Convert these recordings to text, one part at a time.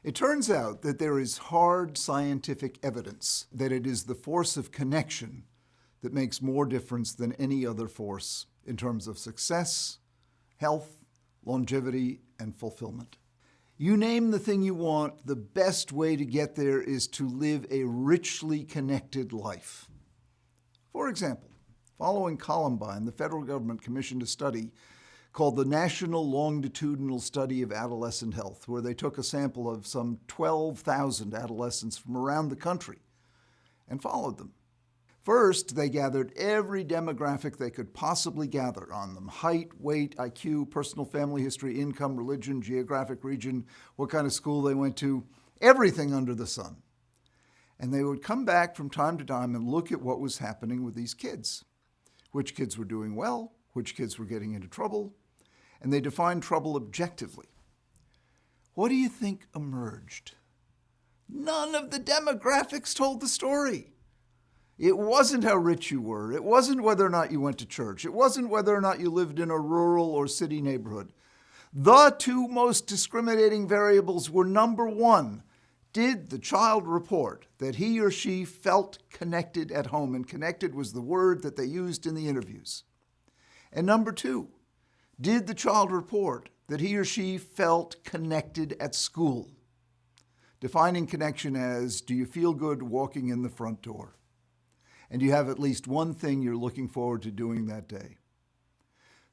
It turns out that there is hard scientific evidence that it is the force of connection that makes more difference than any other force in terms of success, health, longevity, and fulfillment. You name the thing you want, the best way to get there is to live a richly connected life. For example, following Columbine, the federal government commissioned a study called the National Longitudinal Study of Adolescent Health, where they took a sample of some 12,000 adolescents from around the country and followed them. First, they gathered every demographic they could possibly gather on them: height, weight, IQ, personal family history, income, religion, geographic region, what kind of school they went to, everything under the sun. And they would come back from time to time and look at what was happening with these kids. Which kids were doing well, which kids were getting into trouble, and they defined trouble objectively. What do you think emerged? None of the demographics told the story. It wasn't how rich you were. It wasn't whether or not you went to church. It wasn't whether or not you lived in a rural or city neighborhood. The two most discriminating variables were, number one, did the child report that he or she felt connected at home? And connected was the word that they used in the interviews. And number two, did the child report that he or she felt connected at school? Defining connection as, do you feel good walking in the front door? And you have at least one thing you're looking forward to doing that day.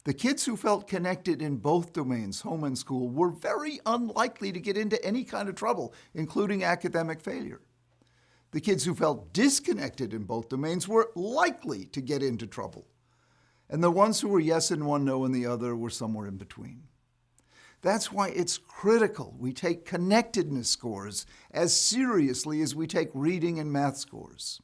The kids who felt connected in both domains, home and school, were very unlikely to get into any kind of trouble, including academic failure. The kids who felt disconnected in both domains were likely to get into trouble. And the ones who were yes in one, no in the other were somewhere in between. That's why it's critical we take connectedness scores as seriously as we take reading and math scores.